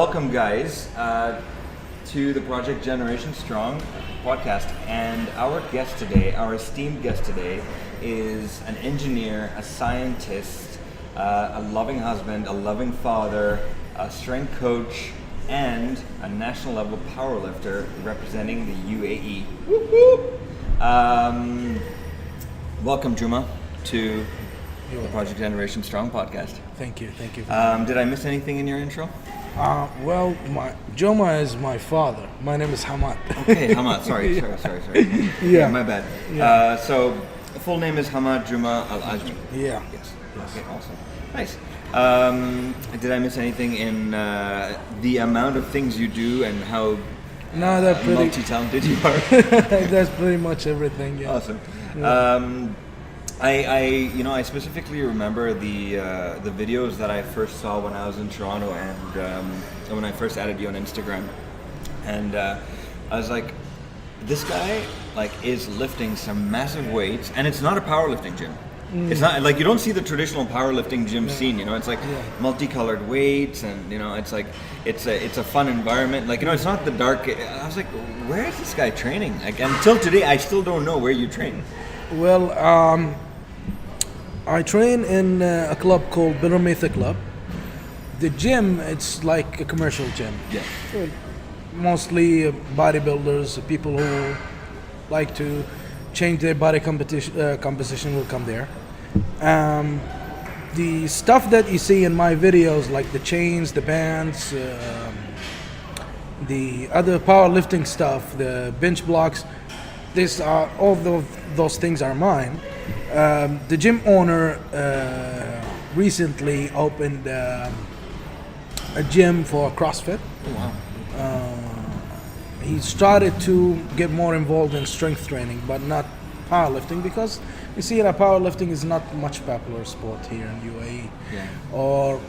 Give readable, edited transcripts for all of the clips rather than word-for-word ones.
welcome, guys, to the Project Generation Strong podcast. And our guest today, our esteemed guest today, is an engineer, a scientist, a loving husband, a loving father, a strength coach, and a national level powerlifter representing the UAE. Welcome, Juma, to the Project Generation Strong podcast. Thank you. Did I miss anything in your intro? Juma is my father. My name is Hamad. Okay, Hamad. Sorry. Yeah. My bad. Yeah. So, full name is Hamad Juma Al Ajmi. Yeah. Yes. Okay, awesome. Nice. Did I miss anything in the amount of things you do and how multi-talented you are? That's pretty much everything. Yeah. Awesome. Yeah. I specifically remember the videos that I first saw when I was in Toronto and when I first added you on Instagram, and I was like, this guy is lifting some massive weights, and it's not a powerlifting gym. It's not like you don't see the traditional powerlifting gym scene. It's like multicolored weights, and it's like it's a fun environment. It's not the dark. I was like, where is this guy training? Until today, I still don't know where you train. Well, I train in a club called Ballon Club. The gym, it's like a commercial gym. Yeah. Mostly bodybuilders, people who like to change their body composition will come there. The stuff that you see in my videos, like the chains, the bands, the other powerlifting stuff, the bench blocks, all those things are mine. The gym owner recently opened a gym for CrossFit. Oh, wow. He started to get more involved in strength training, but not powerlifting, because you see that powerlifting is not much popular sport here in UAE. Yeah. Or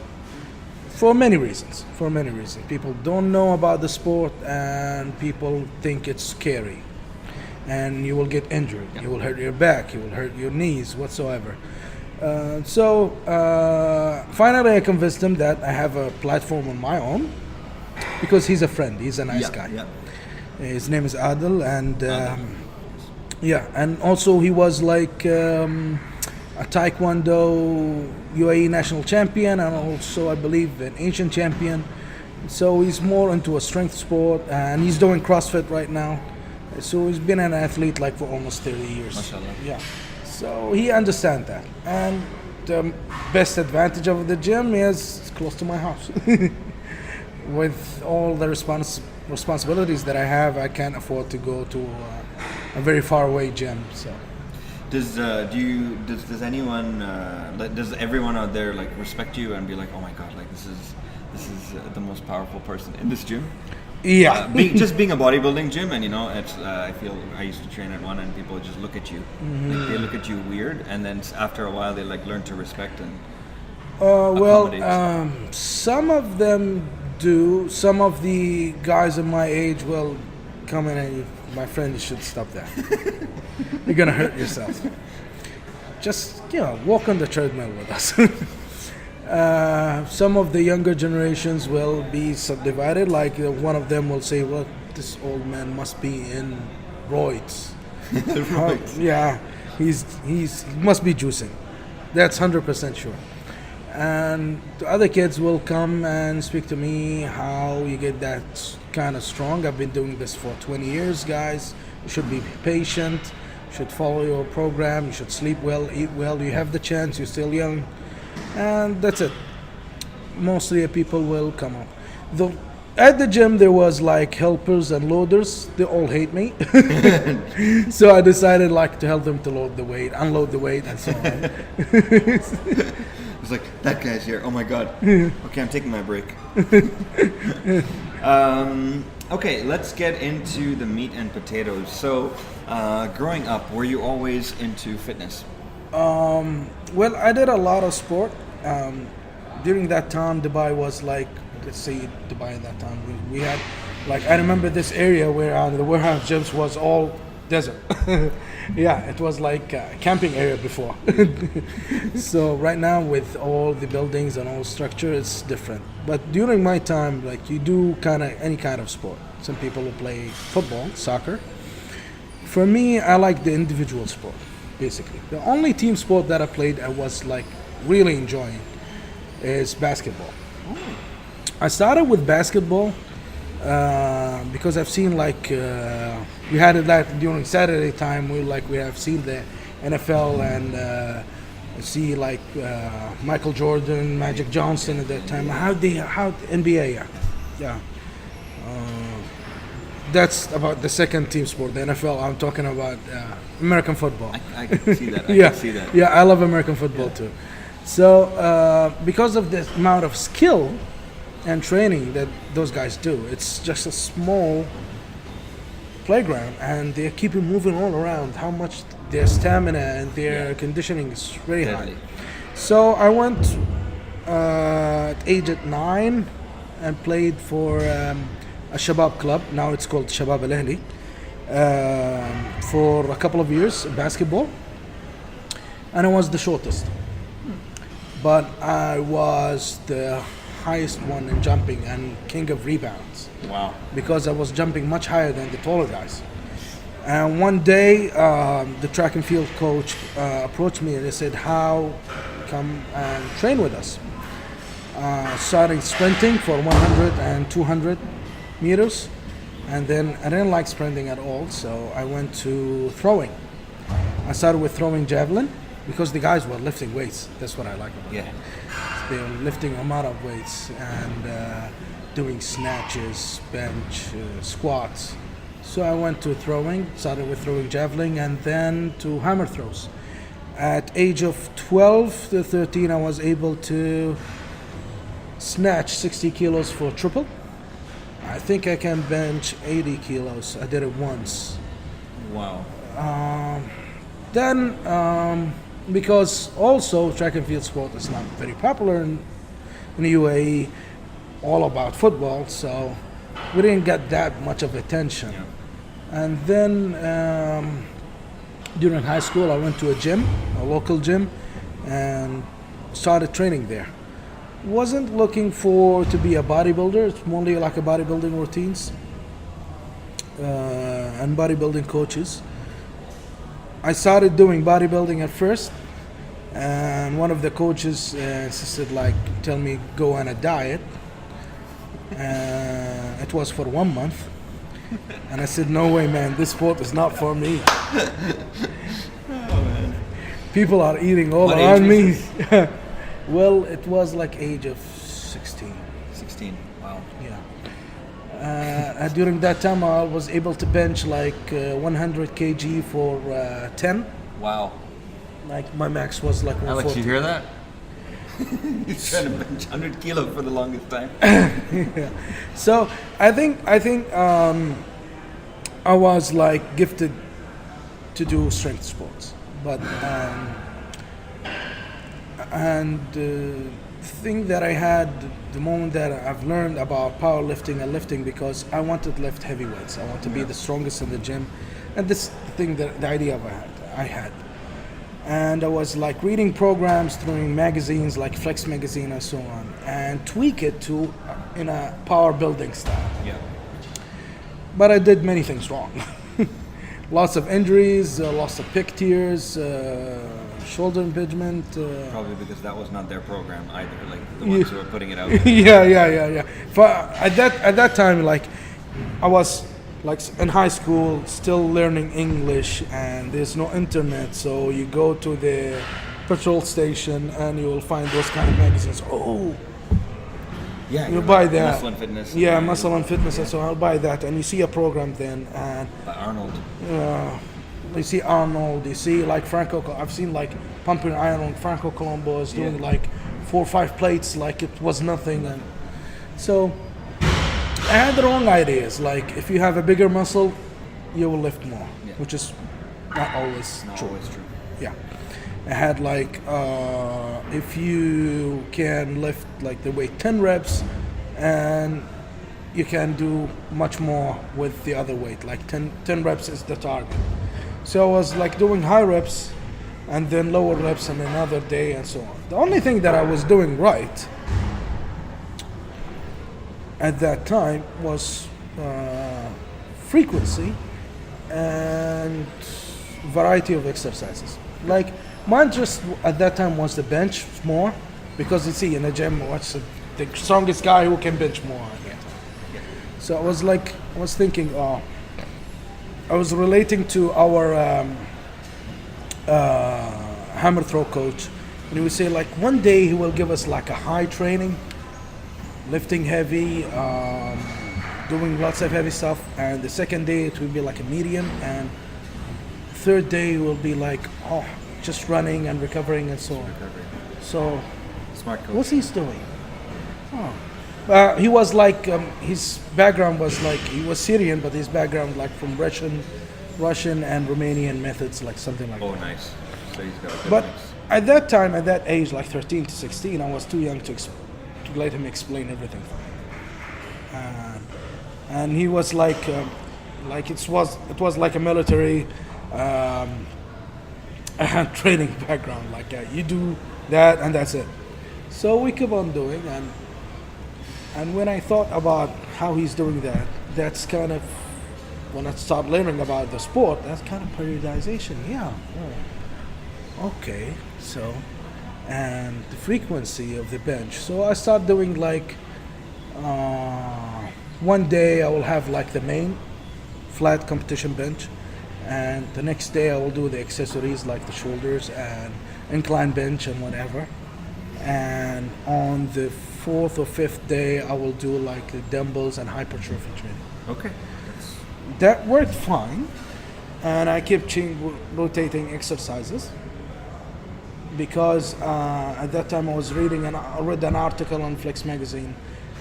for many reasons. People don't know about the sport, and people think it's scary. And you will get injured. You will hurt your back. You will hurt your knees, whatsoever. So finally, I convinced him that I have a platform on my own, because he's a friend. He's a nice guy. Yeah. His name is Adil, and and also he was like a Taekwondo UAE national champion, and also I believe an Asian champion. So he's more into a strength sport, and he's doing CrossFit right now. So he's been an athlete for almost 30 years. MashaAllah. Yeah. So he understands that. And the best advantage of the gym is it's close to my house. With all the responsibilities that I have, I can't afford to go to a very far away gym. So does anyone does everyone out there respect you and be like, oh my god, this is the most powerful person in this gym? Yeah. Just being a bodybuilding gym, and it's I feel I used to train at one, and people just look at you. Mm-hmm. They look at you weird, and then after a while they learn to respect and some of them do. Some of the guys of my age will come in and, my friend, you should stop that. You're gonna hurt yourself. Just walk on the treadmill with us. Some of the younger generations will be subdivided. One of them will say, well, this old man must be in roids. Yeah, he must be juicing. That's 100% sure. And the other kids will come and speak to me how you get that kind of strong. I've been doing this for 20 years, guys. You should be patient. You should follow your program. You should sleep well, eat well. You have the chance. You're still young. And that's it. Mostly people will come up. At the gym there was helpers and loaders. They all hate me. So I decided to help them to load the weight, unload the weight, and so on. It's like, that guy's here. Oh my god. Okay, I'm taking my break. Okay, let's get into the meat and potatoes. So, growing up, were you always into fitness? Well, I did a lot of sport. During that time, Dubai was let's say Dubai at that time. We had, I remember this area where the warehouse gyms was all desert. Yeah, it was like a camping area before. So right now with all the buildings and all structure, it's different. But during my time, like you do kind of any kind of sport. Some people will play football, soccer. For me, I like the individual sport, basically. The only team sport that I played I was like really enjoying is basketball. I started with basketball because I've seen like we had it that during Saturday time. We have seen the NFL and see like Michael Jordan, Magic Johnson at that time. How NBA, yeah. That's about the second team sport, the NFL. I'm talking about American football. I can see that. I Yeah, can see that. yeah, I love American football too. So because of the amount of skill and training that those guys do, it's just a small playground, and they keep it moving all around. How much their stamina and their conditioning is very high. So I went at age at 9 and played for a Shabab club. Now it's called Shabab Al Ahli. For a couple of years, basketball, and I was the shortest. But I was the highest one in jumping and king of rebounds. Wow. Because I was jumping much higher than the taller guys. And one day, the track and field coach approached me and they said, "How come and train with us?" Starting sprinting for 100 and 200 meters, and then I didn't like sprinting at all, so I went to throwing. I started with throwing javelin because the guys were lifting weights. That's what I like about it. They were lifting a lot of weights and doing snatches, bench, squats. So I went to throwing, started with throwing javelin, and then to hammer throws. At age of 12 to 13, I was able to snatch 60 kilos for triple. I think I can bench 80 kilos. I did it once. Wow. Then, because also track and field sport is not very popular in the UAE, all about football, so we didn't get that much of attention. Yeah. And then during high school, I went to a gym, a local gym, and started training there. Wasn't looking for to be a bodybuilder. It's mainly like a bodybuilding routines and bodybuilding coaches. I started doing bodybuilding at first, and one of the coaches insisted, like, tell me go on a diet. It was for 1 month, and I said, no way, man, this sport is not for me. People are eating all around me. Well, it was like age of 16. 16. Wow. Yeah. During that time, I was able to bench like 100 kg for 10. Wow. Like my max was like 140. Alex, you hear that? He's trying to bench 100 kilo for the longest time. Yeah. So I think I was like gifted to do strength sports, but and the thing that I had the moment that I've learned about powerlifting and lifting, because I wanted to lift heavy weights. I want to be the strongest in the gym, and this thing that the idea I had. And I was like reading programs through magazines like Flex magazine and so on, and tweak it to in a power building style. Yeah. But I did many things wrong. Lots of injuries, lots of pick tears, shoulder impingement. Probably because that was not their program either, like the ones who were putting it out. Yeah. At that time, like I was like in high school, still learning English, and there's no internet, so you go to the petrol station and you will find those kind of magazines. Oh, Yeah, you buy that. Muscle and Fitness. Yeah, Muscle and Fitness, and so I'll buy that, and you see a program then, and By Arnold. you see Arnold, you see like Franco. I've seen like pumping iron. Franco Colombo is doing like 4 or 5 plates like it was nothing, and so I had the wrong ideas. Like if you have a bigger muscle, you will lift more, which is not always true. Yeah, I had like if you can lift like the weight 10 reps, and you can do much more with the other weight. Like 10 reps is the target. So I was like doing high reps and then lower reps on another day and so on. The only thing that I was doing right at that time was frequency and variety of exercises. Like my interest at that time was the bench more, because you see in the gym what's the strongest guy who can bench more, I guess. So I was thinking, I was relating to our hammer throw coach, and he would say like one day he will give us like a high training, lifting heavy, doing lots of heavy stuff, and the second day it will be like a medium, and third day will be like just running and recovering and so on. So Smart coach. what's he doing? He was like his background was like he was Syrian, but his background like from Russian and Romanian methods, like something like Oh, that. nice. So he's got a good But mix. at that time, at that age, like 13 to 16, I was too young to let him explain everything for me. And he was like it was like a military training background. Like you do that and that's it. So we keep on doing, and when I thought about how he's doing that, that's kind of when I start learning about the sport. That's kind of periodization. Yeah. Okay, so, and the frequency of the bench. So I start doing like, one day I will have like the main flat competition bench, and the next day I will do the accessories like the shoulders and incline bench and whatever. And on the fourth or fifth day I will do like the dumbbells and hypertrophy training. Okay. That worked fine, and I kept rotating exercises. Because at that time I was I read an article on Flex magazine.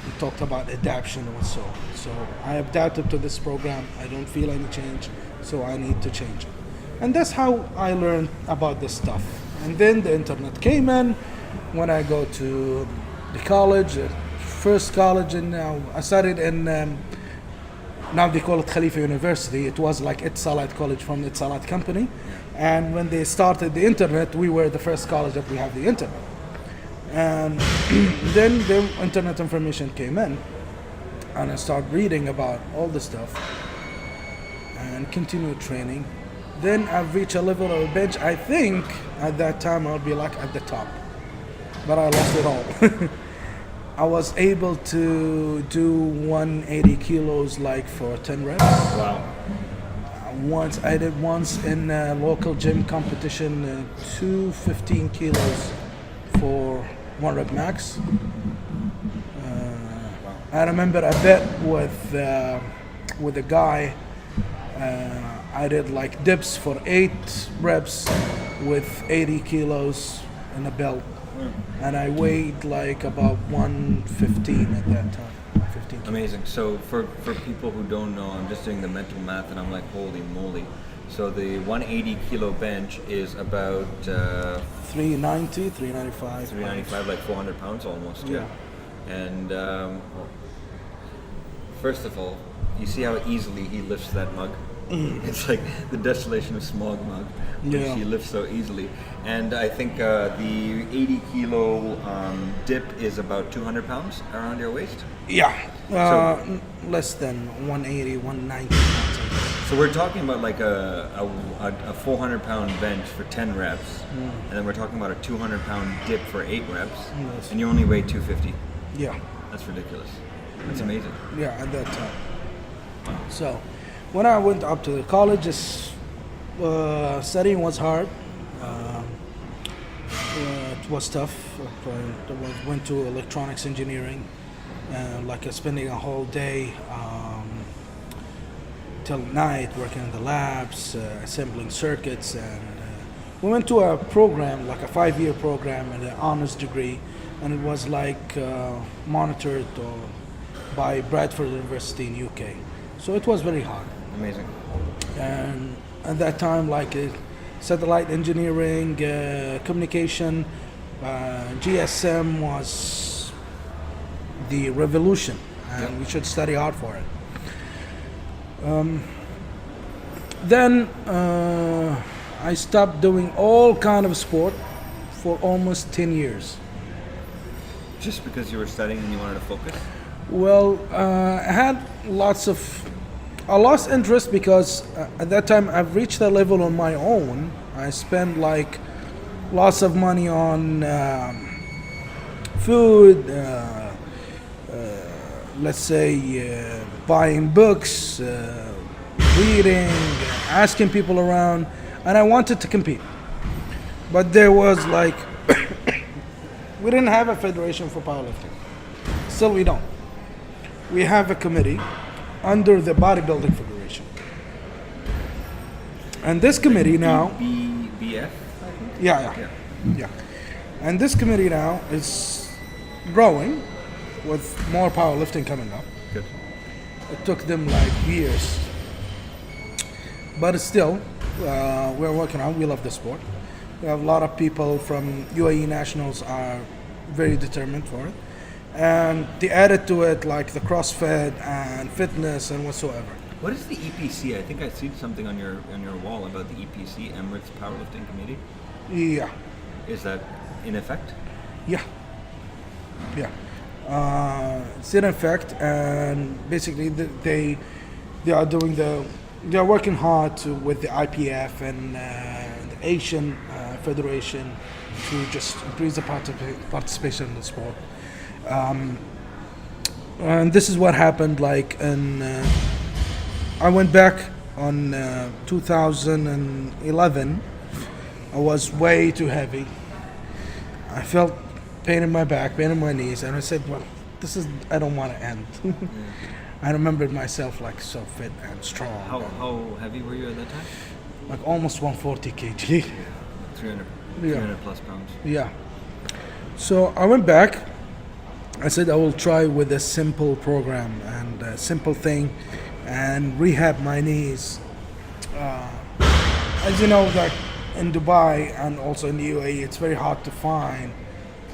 It talked about adaptation and so on. So I adapted to this program. I don't feel any change, so I need to change it. And that's how I learned about this stuff. And then the internet came in. When I go to the college, first college, and I studied in, now they call it Khalifa University. It was like Etisalat College from the Etisalat company. And when they started the internet, we were the first college that we have the internet. And then the internet information came in, and I started reading about all the stuff and continued training. Then I've reached a level of bench. I think at that time I'll be like at the top, but I lost it all. I was able to do 180 kilos like for 10 reps. Wow. I did once in a local gym competition, 215 kilos for 1 rep max. I remember a bet with a guy. I did like dips for 8 reps with 80 kilos in a belt, and I weighed like about 115 at that time. 15 kilos. Amazing. So for people who don't know, I'm just doing the mental math and I'm like, holy moly. So the 180 kilo bench is about 390, 395. 395, like 400 pounds almost. Yeah. And first of all, you see how easily he lifts that mug? It's like the Desolation of Smog mug, which Yeah. he lifts so easily. And I think the 80 kilo dip is about 200 pounds around your waist. Yeah, So- less than 180, 190. So we're talking about like a 400 pound bench for 10 reps, and then we're talking about a 200 pound dip for 8 reps, Yes. and you only weigh 250. Yeah, That's ridiculous. That's amazing. yeah, at that time. So, when I went up to the college, studying was hard. It was tough. I went to electronics engineering, like spending a whole day till night working in the labs, assembling circuits, and we went to a program, like a 5-year program, and an honors degree, and it was like monitored by Bradford University in UK. So it was very hard. Amazing. And at that time, like satellite engineering, communication, GSM was the revolution, and we should study hard for it. Then I stopped doing all kind of sport for almost 10 years. Just because you were studying and you wanted to focus? Well, I had I lost interest because at that time I've reached a level on my own. I spent like lots of money on food, let's say buying books, reading, asking people around, and I wanted to compete. But there was like, we didn't have a federation for powerlifting. Still we don't. We have a committee under the bodybuilding federation. And this committee now... EBBF? Yeah. And this committee now is growing with more powerlifting coming up. Good. It took them like years. But still, we're working on. We love the sport. We have a lot of people from UAE nationals are very determined for it. And they added to it like the CrossFit and fitness and whatsoever. What is the EPC? I think I see something on your wall about the EPC, Emirates Powerlifting Committee. Yeah. Is that in effect? Yeah. It's in effect, and basically they are working hard with the IPF and the Asian Federation to just increase the participation in the sport. And this is what happened. Like, I went back on 2011. I was way too heavy. I felt pain in my back, pain in my knees, and I said, well, I don't want to end. I remembered myself like so fit and strong. How heavy were you at that time? Like almost 140 kg. 300 plus pounds. Yeah. So I went back. I said I will try with a simple program and a simple thing and rehab my knees. As you know, that in Dubai and also in the UAE, it's very hard to find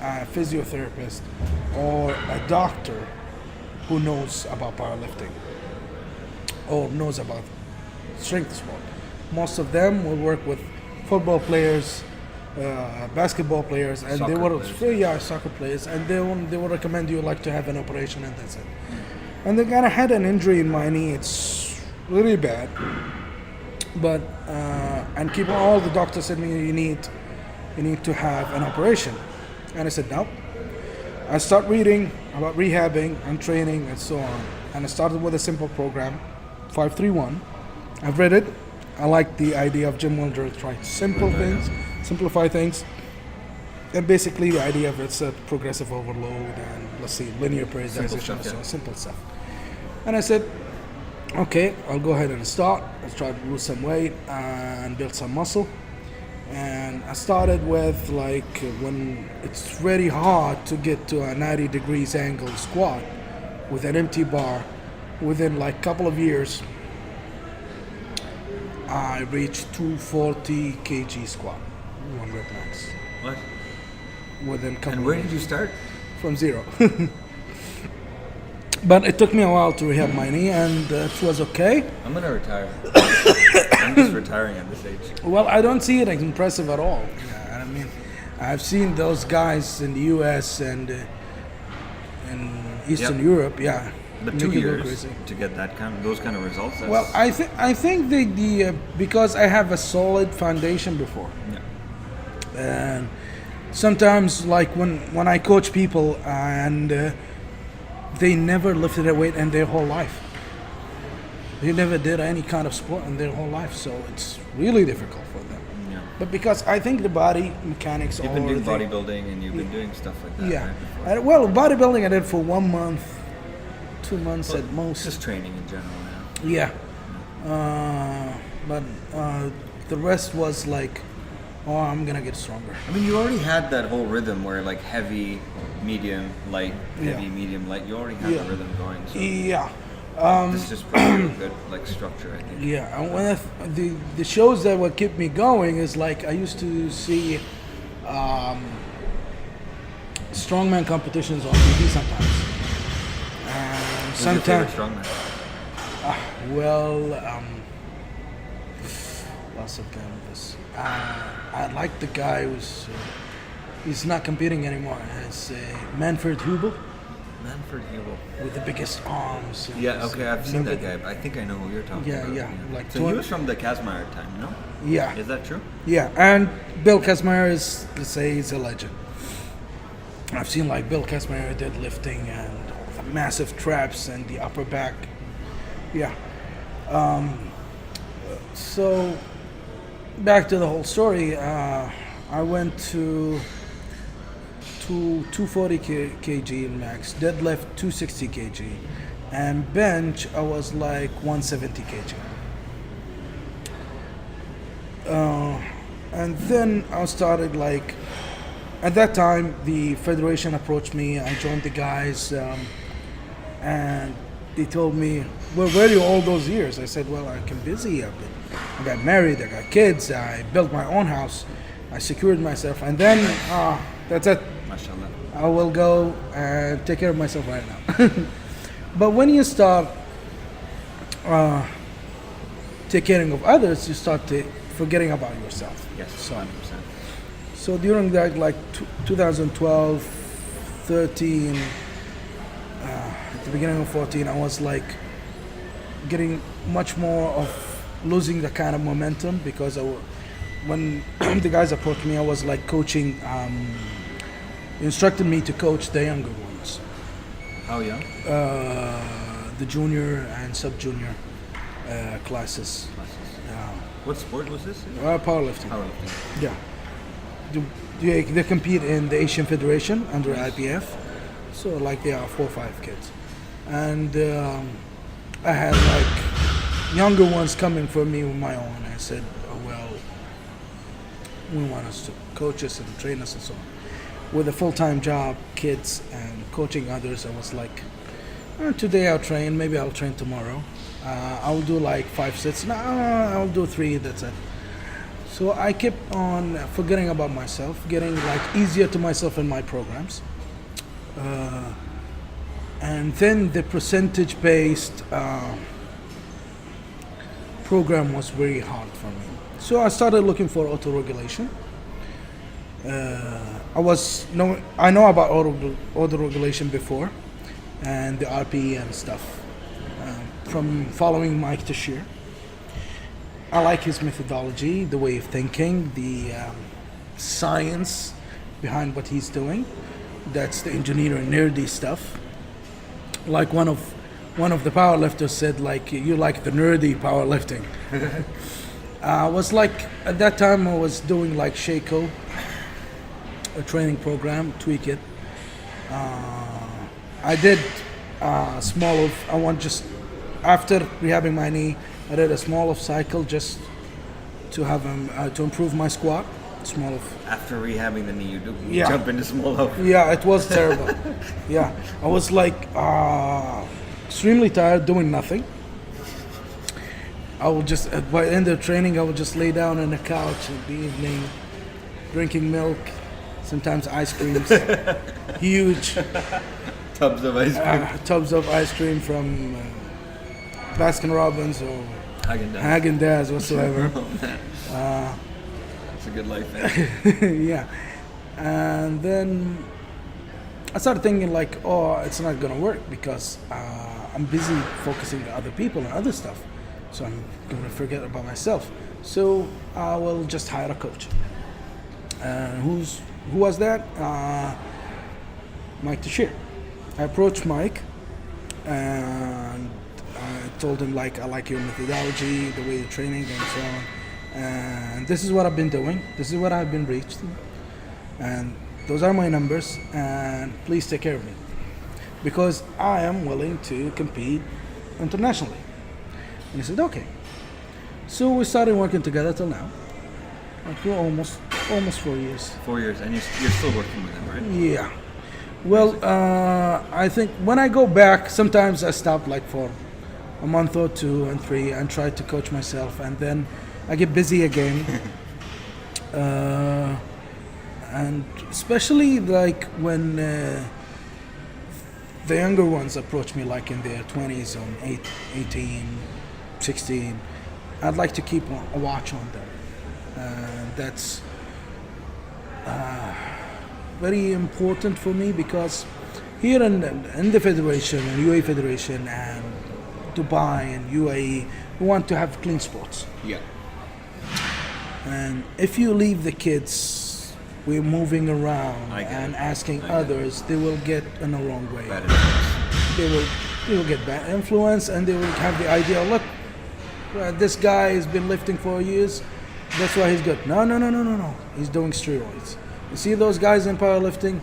a physiotherapist or a doctor who knows about powerlifting or knows about strength sport. Most of them will work with football players, basketball players, and soccer players, and they will recommend you like to have an operation, and that's it. And they kind of had an injury in my knee. It's really bad, but and all the doctors said me you need to have an operation, and I said no. I start reading about rehabbing and training and so on, and I started with a simple program, 531. I've read it. I like the idea of Jim Wilder, try simplify things, and basically the idea of it's a progressive overload and let's see linear periodization, simple stuff. And I said, okay, I'll go ahead and start. Let's try to lose some weight and build some muscle. And I started with like when it's very hard to get to a 90 degrees angle squat with an empty bar. Within like couple of years, I reached 240 kg squat, 1 rep max. What? Within couple. And where did you start? From zero. But it took me a while to rehab my knee, and it was okay. I'm gonna retire. I'm just retiring at this age. Well, I don't see it as impressive at all. I mean, I've seen those guys in the U.S. and in Eastern Europe. Yeah. But 2 years to get those kind of results. Well, I think the because I have a solid foundation before. Yeah. And sometimes, like when I coach people and they never lifted a weight in their whole life. They never did any kind of sport in their whole life, so it's really difficult for them. Yeah. But because I think the body mechanics. You've been doing bodybuilding and you've been doing stuff like that. Yeah. Right, Well, bodybuilding I did for 1 month, 2 months at most. Just training in general now. Yeah. But the rest was like, oh, I'm gonna get stronger. I mean, you already had that whole rhythm where like heavy, medium, light, heavy, medium, light. You already had the rhythm going. So Yeah. this just probably a good like structure, I think. Yeah. And when the shows that would keep me going is like I used to see strongman competitions on TV sometimes. Who's your favorite strongman? Lots of canvas. I like the guy who's he's not competing anymore. It's Manfred Hubel Manfred Hubel. with the biggest arms. Yeah, okay, I've seen that guy. I think I know who you're talking about. Yeah. Like so he was from the Kazmaier time, no? Yeah, Is that true? yeah. And Bill Kazmaier is, let's say, he's a legend. I've seen like Bill Kazmaier deadlifting and all the massive traps and the upper back. Yeah. So back to the whole story. I went to 240 kg max, deadlift 260 kg, and bench I was like 170 kg. And then I started like, at that time the federation approached me. I joined the guys, and they told me, well, where are you all those years? I said, well, I'm busy. I got married, I got kids, I built my own house, I secured myself, and then that's it. MashaAllah. I will go and take care of myself right now. But when you start taking care of others, you start forgetting about yourself. Yes, So, 100%. so during that, like 2012, 13, at the beginning of 14, I was like getting much more of losing the kind of momentum, because when the guys approached me, I was like coaching, instructed me to coach the younger ones, How young? the junior and sub-junior classes. What sport was this? Powerlifting. Powerlifting. Yeah. They compete in the Asian Federation under EBBF. So like they are 4 or 5 kids. And I had like younger ones coming for me with my own. I said, oh, well, we want us to coach us and train us and so on. With a full-time job, kids, and coaching others, I was like, today I'll train, maybe I'll train tomorrow. I'll do like 5 sets. No, I'll do 3, that's it. So I kept on forgetting about myself, getting like easier to myself in my programs. And then the percentage-based program was very hard for me. So I started looking for auto-regulation. I know about auto-regulation before, and the RPE and stuff, from following Mike Tuchscherer. I like his methodology, the way of thinking, the science behind what he's doing. That's the engineering nerdy stuff. Like one of the powerlifters said, like, you like the nerdy powerlifting. I was like, at that time I was doing like Shaco, a training program, tweak it. I did after rehabbing my knee, I did a small of cycle just to have to improve my squat. Small of. After rehabbing the knee, you jump into small of. Yeah, it was terrible. Yeah, I was like extremely tired, doing nothing. I would just, by the end of training, I would just lay down on the couch in the evening, drinking milk, sometimes ice creams, huge Tubs of ice cream. tubs of ice cream from Baskin Robbins or Häagen-Dazs whatsoever. It's a good life, man. Yeah. And then I started thinking like, oh, it's not gonna work because I'm busy focusing on other people and other stuff. So I'm gonna forget about myself. So I will just hire a coach. And who was that? Mike Tuchscherer. I approached Mike and I told him like, I like your methodology, the way you're training and so on. And this is what I've been doing. This is what I've been reached. And those are my numbers, and please take care of me. Because I am willing to compete internationally. And he said, okay. So we started working together till now. Like we're almost 4 years. 4 years, and you're still working with him, right? Yeah. Well, I think when I go back, sometimes I stop like for a month or 2 and 3 and try to coach myself, and then I get busy again. And especially like when the younger ones approach me like in their 20s or 18, 16, I'd like to keep a watch on them. That's very important for me because here in the federation and UAE Federation and Dubai and UAE, we want to have clean sports. Yeah. And if you leave the kids, we're moving around and asking others, they will get in the wrong way. Bad influence. They will get bad influence, and they will have the idea, look, this guy has been lifting for years, that's why he's good. No. He's doing steroids. You see those guys in powerlifting,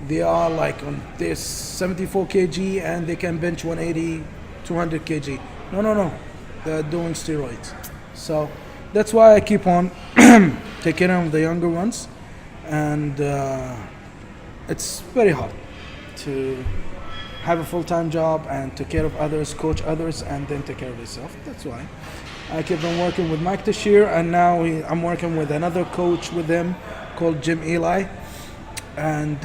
they are like on this 74 kg and they can bench 180, 200 kg. No. They're doing steroids. So that's why I keep on taking care of the younger ones. And it's very hard to have a full-time job and take care of others, coach others, and then take care of yourself. That's why I keep on working with Mike Tuchscherer, and now I'm working with another coach with him called Jim Eli. And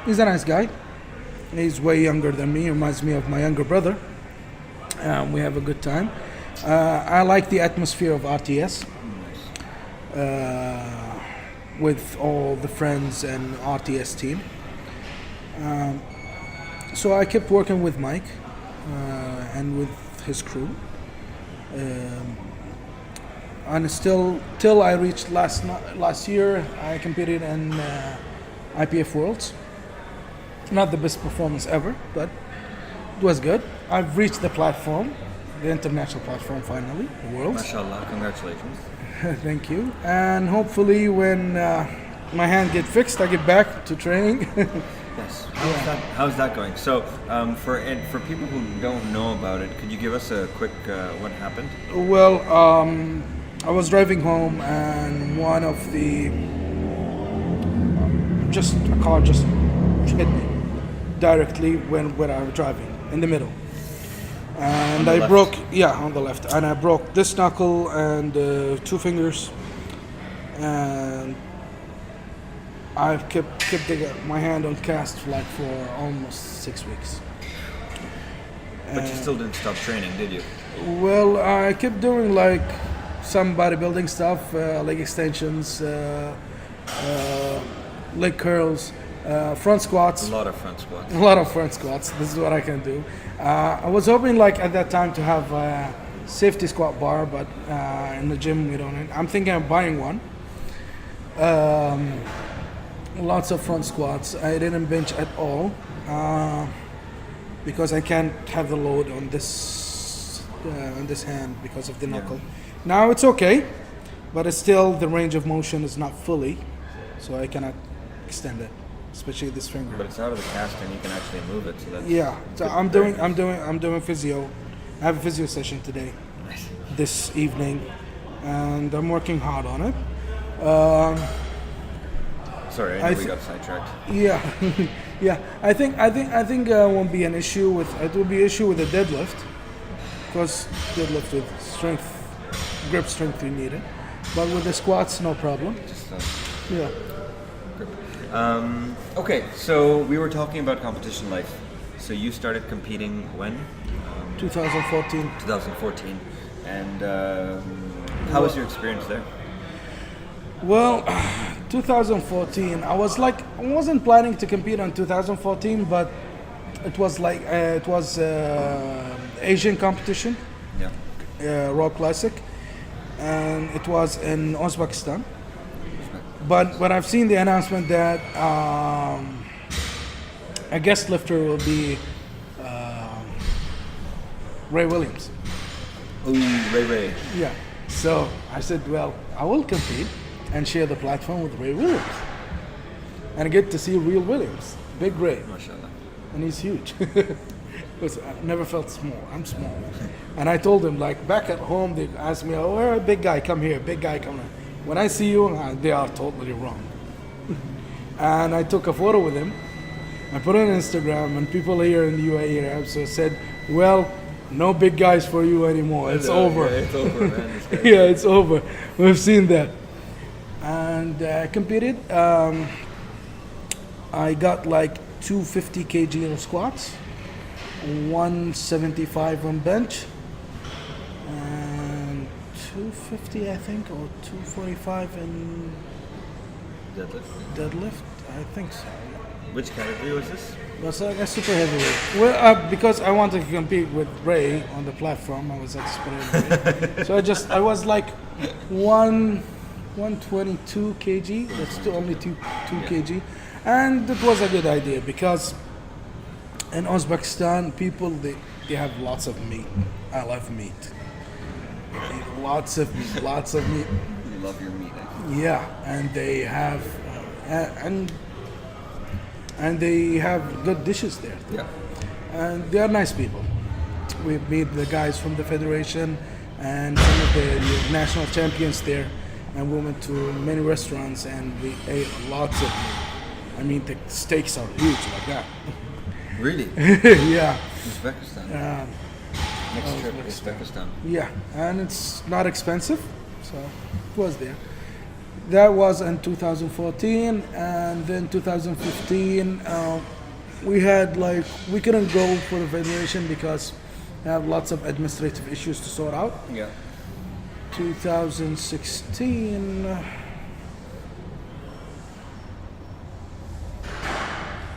he's a nice guy. He's way younger than me, reminds me of my younger brother. We have a good time. I like the atmosphere of RTS. With all the friends and RTS team. So I kept working with Mike and with his crew. And still, till I reached last year, I competed in IPF Worlds. Not the best performance ever, but it was good. I've reached the platform, the international platform finally, the Worlds. MashaAllah, congratulations. Thank you. And hopefully when my hand gets fixed, I get back to training. Yes. How's that going? So for people who don't know about it, could you give us a quick what happened? Well, I was driving home and one of the a car just hit me directly when I was driving in the middle. And I broke, on the left, and I broke this knuckle and 2 fingers, and I kept my hand on cast for almost 6 weeks. But you still didn't stop training, did you? Well, I kept doing like some bodybuilding stuff, leg extensions, leg curls, front squats. A lot of front squats. This is what I can do. I was hoping like at that time to have a safety squat bar, but in the gym we don't. I'm thinking of buying one. Lots of front squats. I didn't bench at all because I can't have the load on this hand because of the knuckle. Yeah. Now it's okay, but it's still the range of motion is not fully, so I cannot extend it. Especially this finger. But it's out of the cast and you can actually move it. So that's So I'm doing physio. I have a physio session today, this evening, and I'm working hard on it. Sorry, I know we got sidetracked. Yeah. I think won't be an issue with. It will be an issue with the deadlift, because deadlift with strength, grip strength you need it. But with the squats, no problem. Yeah. Okay, so we were talking about competition life. So you started competing when? 2014. 2014. And how was your experience there? Well, 2014. I wasn't planning to compete in 2014, but it was Asian competition. Yeah. Raw Classic, and it was in Uzbekistan. But I've seen the announcement that a guest lifter will be Ray Williams. Ooh, Ray. Yeah. So I said, well, I will compete and share the platform with Ray Williams. And I get to see real Williams, big Ray. MashaAllah. And he's huge. Because I never felt small. I'm small. And I told him, like, back at home, they asked me, oh, where a big guy, come here, big guy, come here. When I see you, they are totally wrong. And I took a photo with him. I put it on Instagram, and people here in the UAE Arabs said, well, no big guys for you anymore. It's over. Yeah, it's over, man. Yeah, it's over. We've seen that. And I competed. I got like 250 kg on squats, 175 on bench, and 250, I think, or 245 in deadlift. I think so. Yeah. Which category was this? Was like a super heavyweight. Well, because I wanted to compete with Ray on the platform, I was at super heavyweight. So I was like 122 kg. That's still only 2 kg, and it was a good idea because in Uzbekistan, people they have lots of meat. I love meat. They eat lots of meat, lots of meat. You love your meat. Yeah, and they have and they have good dishes there. Yeah. And they are nice people. We meet the guys from the federation and some of the national champions there, and we went to many restaurants and we ate lots of meat. I mean, the steaks are huge like that. Really? Yeah. Uzbekistan. Next trip, Uzbekistan. Yeah, and it's not expensive, so it was there. That was in 2014, and then 2015, we had we couldn't go for the federation because we have lots of administrative issues to sort out. Yeah. 2016,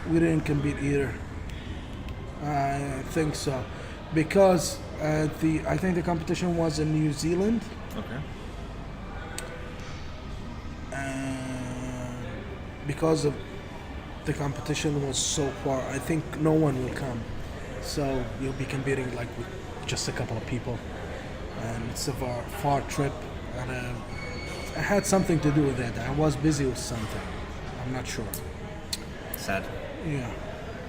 we didn't compete either. I think so, because I think the competition was in New Zealand. Okay. Because of the competition was so far, I think no one will come. So you'll be competing like with just a couple of people, and it's a far trip. And I had something to do with it. I was busy with something. I'm not sure. Sad. Yeah.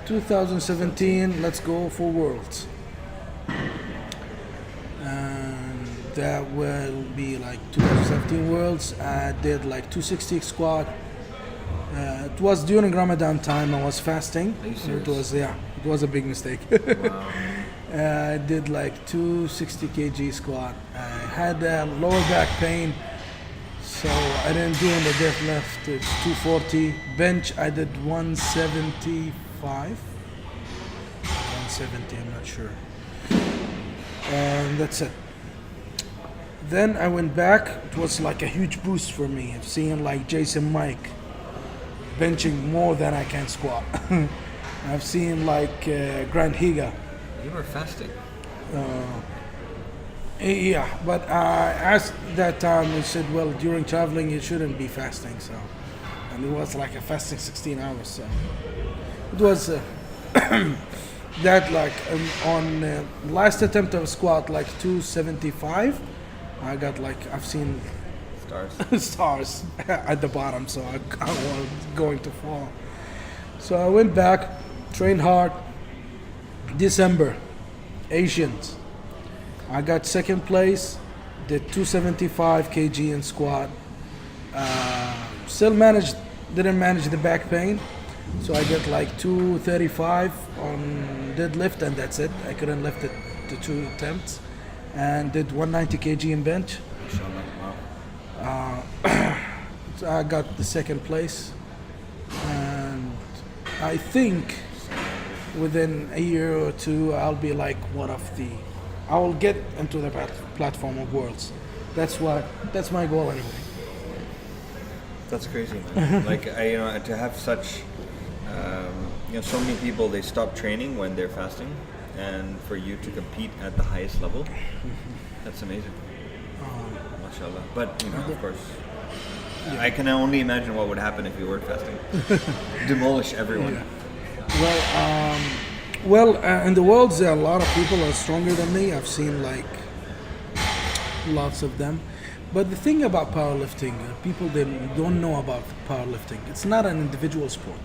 2017, let's go for Worlds. And that will be like 2017 Worlds. I did like 260 squat. It was during Ramadan time. I was fasting. Are you serious? It was a big mistake. Wow. I did like 260 kg squat. I had lower back pain, so I didn't do on the deadlift. It's 240. Bench, I did 175. 170, I'm not sure. And that's it. Then I went back. It was like a huge boost for me. Seeing like Jason Mike benching more than I can squat. I've seen like Grant Higa. You were fasting. Yeah, but I asked that time, he said, well, during traveling you shouldn't be fasting, so. And it was like a fasting 16 hours, so. It was that like on last attempt of squat, like 275, I got like, I've seen stars at the bottom, so I was going to fall. So I went back, trained hard. December, Asians. I got second place, did 275 kg in squat. Didn't manage the back pain, so I got like 235 on deadlift, and that's it. I couldn't lift it to 2 attempts, and did 190 kg in bench. So I got the second place, and I think within a year or two I'll be like I will get into the platform of Worlds. That's my goal anyway. That's crazy, man. Like to have such so many people, they stop training when they're fasting, and for you to compete at the highest level, that's amazing. Mashallah. But of course, I can only imagine what would happen if you were fasting. Demolish everyone. Yeah. Well, in the Worlds, there are a lot of people that are stronger than me. I've seen like lots of them. But the thing about powerlifting, people they don't know about powerlifting. It's not an individual sport.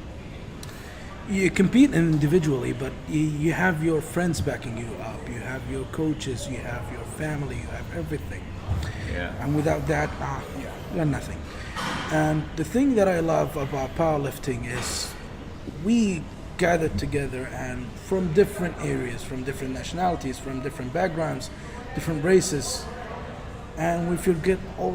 You compete individually, but you have your friends backing you up. You have your coaches. You have your family. You have everything. Yeah. And without that, you're nothing. And the thing that I love about powerlifting is we gather together, and from different areas, from different nationalities, from different backgrounds, different races, and we forget all